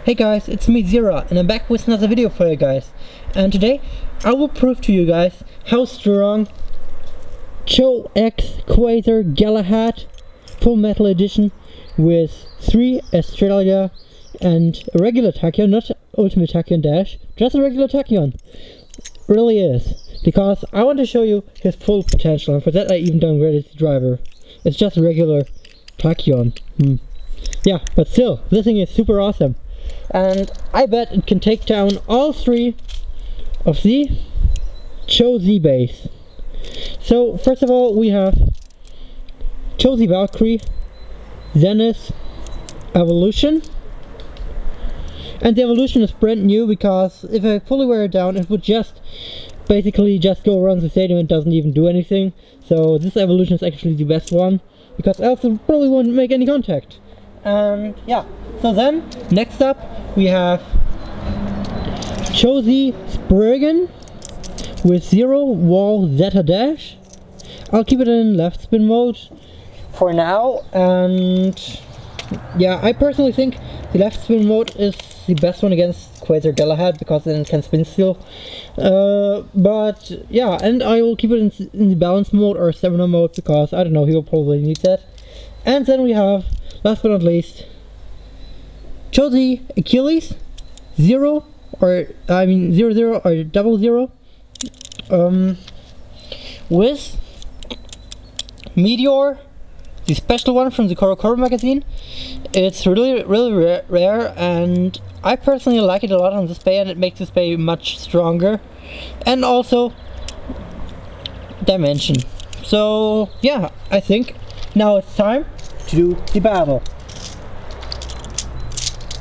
Hey guys, it's me Zera, and I'm back with another video for you guys. And today I will prove to you guys how strong ChoZ Quasar Galahad Full Metal Edition with 3 Australia and a regular tachyon, not ultimate tachyon dash, just a regular tachyon, really is. Because I want to show you his full potential, and for that I even downgraded the driver. It's just a regular tachyon. Yeah, but still, this thing is super awesome. And I bet it can take down all 3 of the ChoZ base. So first of all we have ChoZ Valkyrie, Zenith Evolution. And the evolution is brand new because if I fully wear it down it would basically just go around the stadium and doesn't even do anything. So this evolution is actually the best one, because else it probably won't make any contact. And yeah, so then next up we have ChoZ Spriggan with 0 wall Zeta dash. I'll keep it in left spin mode for now, and yeah, I personally think the left spin mode is the best one against Quasar Galahad, because then it can spin still. But yeah, and I will keep it in the balance mode or stamina mode, because I don't know, he will probably need that. And then we have, last but not least, ChoZ Achilles 0 or 00 or 00 with Meteor, the special one from the ChoZ magazine. It's really rare, and I personally like it a lot on this bay, and it makes this bay much stronger, and also dimension. So yeah, I think now it's time to do the battle.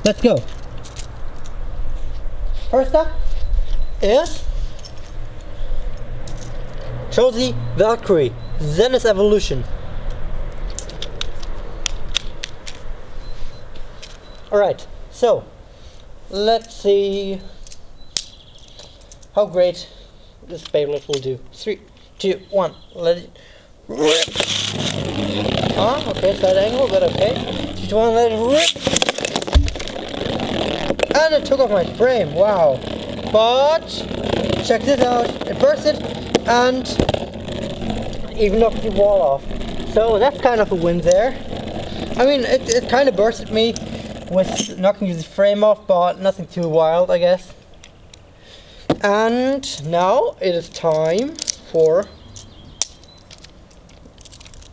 Let's go. First up is ChoZ Valkyrie Zenith Evolution. Alright, so let's see how great this Beyblade will do. 3, 2, 1, let it rip. Okay, side angle, but okay. 3, 2, 1, let it rip. And it took off my frame, wow. But check this out, it bursted and even knocked the wall off. So that's kind of a win there. I mean, it kind of bursted me with knocking the frame off, but nothing too wild, I guess. And now it is time for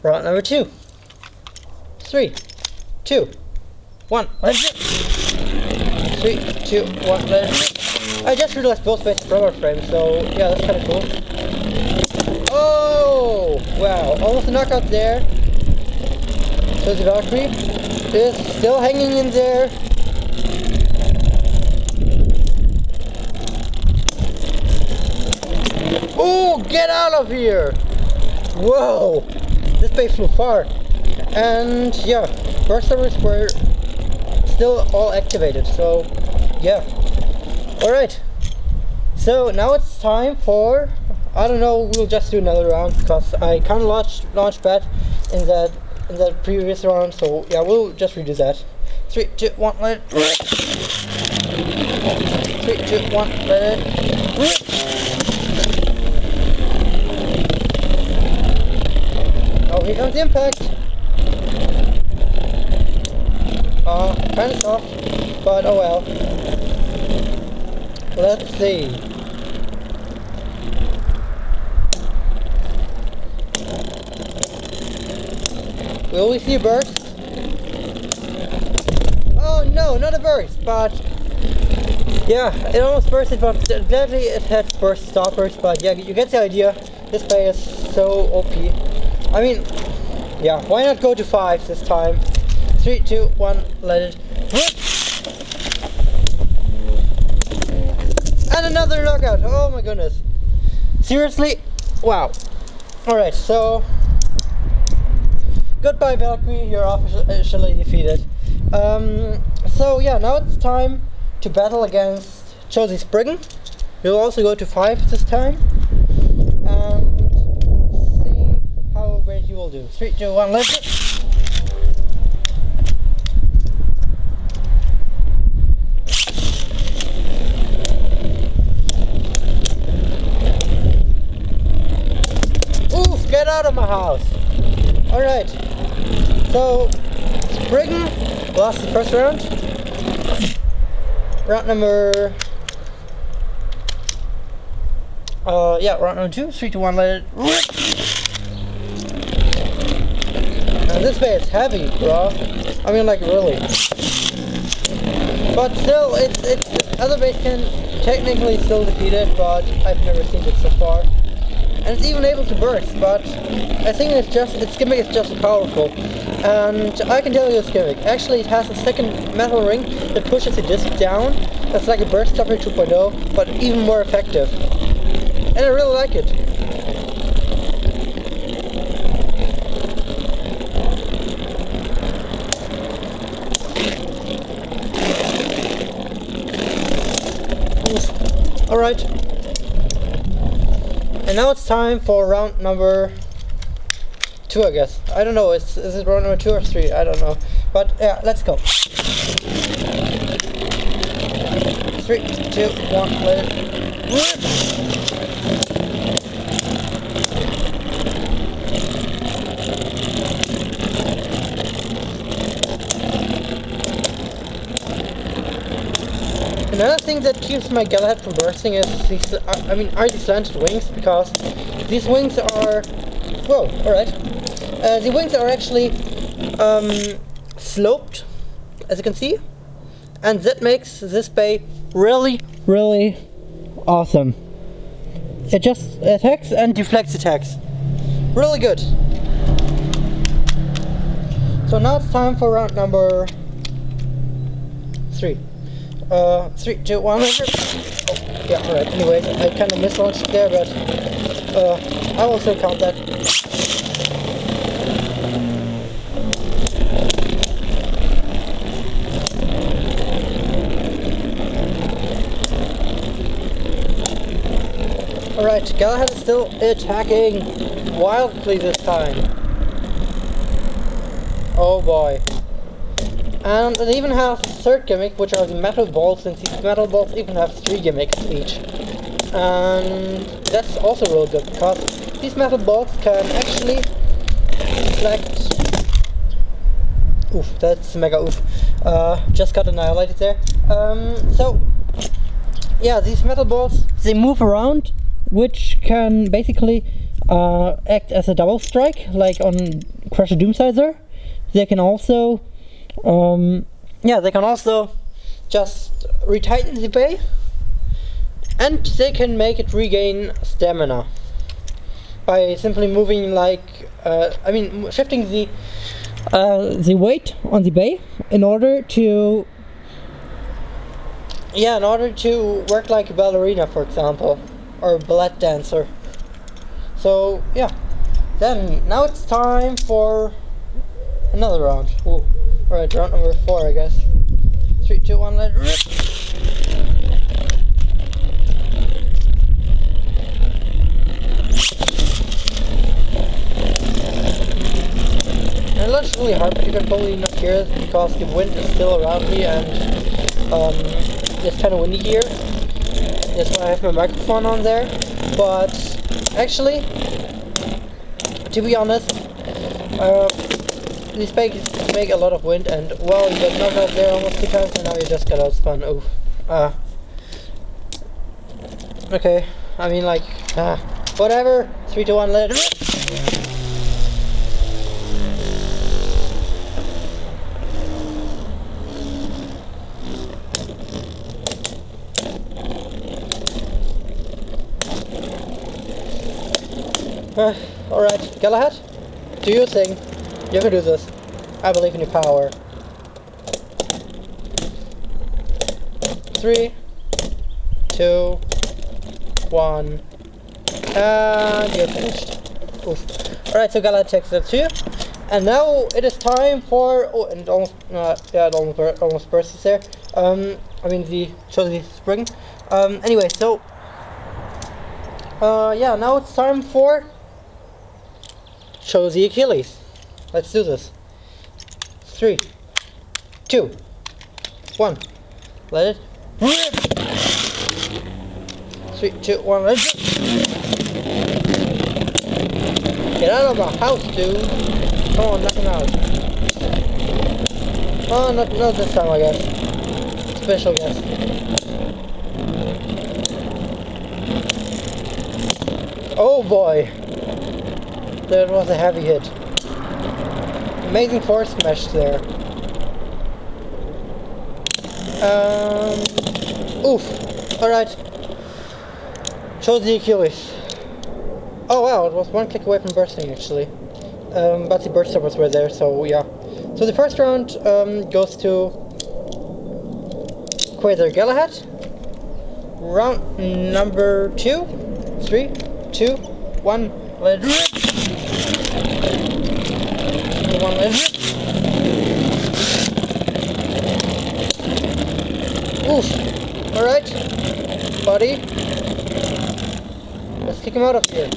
round number 2. 3, 2, 1, let's go. 3, 2, 1, let's go. I just realized both ways from our frame, so yeah, that's kind of cool. Oh, wow, almost a knockout there. So the Valkyrie is still hanging in there. Oh, get out of here! Whoa, this bay flew far. And yeah, burst numbers were still all activated, so yeah. Alright, so now it's time for, I don't know, we'll just do another round, because I kind of launched bad in that previous round, so yeah, we'll just redo that. 3, 2, 1, let it rip. 3, 2, 1, let it rip. Oh, here comes the impact. Kind of soft, but oh well. Let's see. Will we see a burst? Oh no, not a burst, but yeah, it almost bursted, but gladly it had burst stoppers, but yeah, you get the idea. This bay is so OP. I mean, yeah, why not go to 5 this time? 3, 2, 1, let it rip. And another knockout, oh my goodness. Seriously? Wow. Alright, so goodbye Valkyrie, you're officially defeated. So yeah, now it's time to battle against ChoZ Spriggan. We'll also go to 5 this time. And see how great you will do. 3, 2, 1, let's go. my house. Alright. So, Spriggan lost the first round. Round number... round number 2. 3, 2, 1, let it rip. And this bay is heavy, bro. I mean, like, really. But still, it's other bays can technically still defeat it, but I've never seen it so far. And it's even able to burst, but I think its gimmick is just powerful. And I can tell you its gimmick. Actually, it has a second metal ring that pushes the disc down. That's like a burst stopper 2.0, but even more effective. And I really like it. Alright. And now it's time for round number 2, I guess. I don't know, is it round number 2 or 3? I don't know. But yeah, let's go. 3, 2, 1, let it rip! Another thing that keeps my Galahad from bursting is these, are these slanted wings, because these wings are, whoa, alright. The wings are actually sloped, as you can see, and that makes this bay really, really awesome. It just attacks and deflects attacks. Really good. So now it's time for round number 3. 3, 2, 1, oh, yeah, alright, anyways, I kind of mislaunched there, but I will still count that. Alright, Galahad is still attacking wildly this time. Oh boy. And it even has a third gimmick, which are the metal balls, since these metal balls even have 3 gimmicks each. And that's also really good, because these metal balls can actually deflect... Oof, that's mega oof. Just got annihilated there. So, yeah, these metal balls, they move around, which can basically act as a double strike, like on Crusher Doomsizer. They can also... they can also just retighten the bay, and they can make it regain stamina by simply moving, like, shifting the weight on the bay in order to work like a ballerina, for example, or a ballet dancer. So yeah, then now it's time for another round. Ooh. Alright, round number 4, I guess. 3, 2, 1, let it rip! And it looks really hard, but you can probably not hear it because the wind is still around me, and it's kind of windy here. That's why I have my microphone on there. But actually, to be honest, these bays make a lot of wind, and well, you got knocked out there almost 2 times, and now you just got outspun. Oof. Okay, I mean, like, whatever. 3, 2, 1, let it rip. Alright, Galahad, do your thing. You can do this. I believe in your power. 3, 2, 1, and you're finished. Oof. Alright, so Galahad takes that too. And now it is time for... Oh, and it almost... yeah, it almost bursts there. The ChoZ Spriggan. Anyway, so... now it's time for... ChoZ Achilles. Let's do this. 3, 2, 1. Let it rip. 3, 2, 1. Let it rip. Get out of my house, dude. Come on, knock him out. Oh, not this time, I guess. Special guest. Oh boy. That was a heavy hit. Amazing force smash there. Oof. Alright. ChoZ the Achilles. Oh wow, it was one click away from bursting actually. But the burst stoppers were there, so yeah. So the first round goes to Quasar Galahad. Round number 2. 3, 2, 1, let it rip. 1, let it rip. Oof. Alright. Buddy. Let's kick him out of here.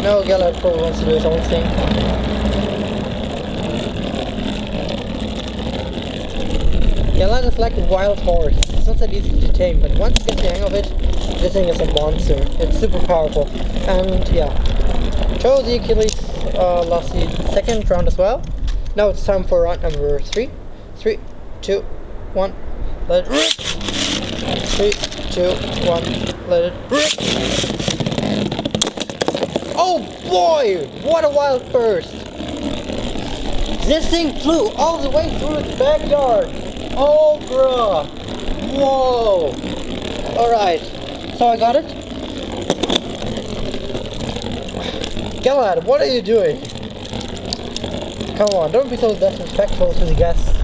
No, Galahad probably wants to do his own thing. Galahad is like a wild horse. It's not that easy to tame, but once you get the hang of it, this thing is a monster. It's super powerful. And yeah. ChoZ the Achilles lost the second round as well. Now it's time for round number 3. 3, 2, 1, let it rip! 3, 2, 1, let it rip! Oh boy! What a wild burst! This thing flew all the way through its backyard! Oh bruh! Whoa! Alright, so I got it. Galahad, what are you doing? Come on, don't be so disrespectful to the guests.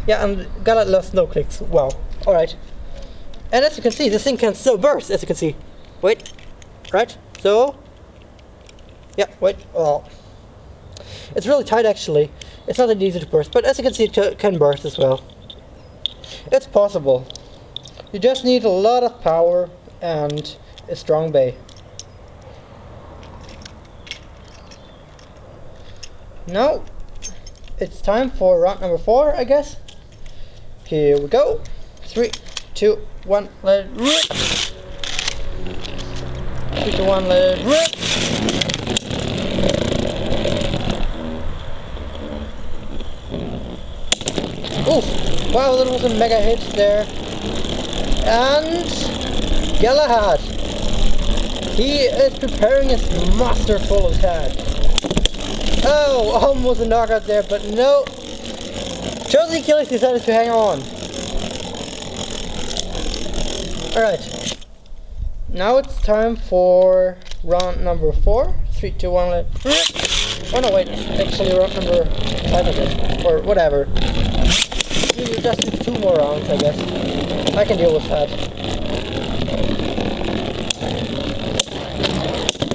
Yeah, and Galahad lost no clicks. Wow. Alright. And as you can see, this thing can still burst, as you can see. Wait. Right? So... yeah, wait. Oh. It's really tight actually. It's not that easy to burst, but as you can see, it can burst as well. It's possible. You just need a lot of power and a strong bay. Now, it's time for round number 4, I guess. Here we go. 3, 2, 1, let it rip. 3, 2, 1, let it rip. Oof! Wow, that was a mega hit there. And Galahad. He is preparing his masterful attack. Oh, almost a knockout there, but no. ChoZ the Achilles decided to hang on. Alright. Now it's time for round number 4. 3, 2, 1, let it rip. Oh no, wait. Actually, round number 5, I guess. Or whatever. We will just do 2 more rounds, I guess. I can deal with that.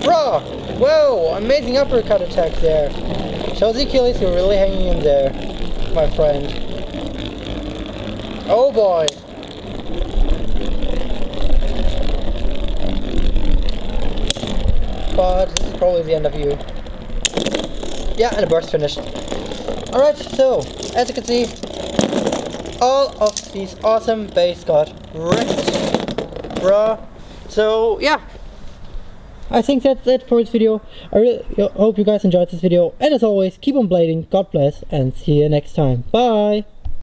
Bro! Whoa! Amazing uppercut attack there. ChoZ the Achilles, you're really hanging in there, my friend. Oh boy! But this is probably the end of you. Yeah, and the burst finished. Alright, so, as you can see, all of these awesome bays got wrecked. Bruh. So, yeah. I think that's it for this video. I really hope you guys enjoyed this video. And as always, keep on blading, God bless, and see you next time. Bye!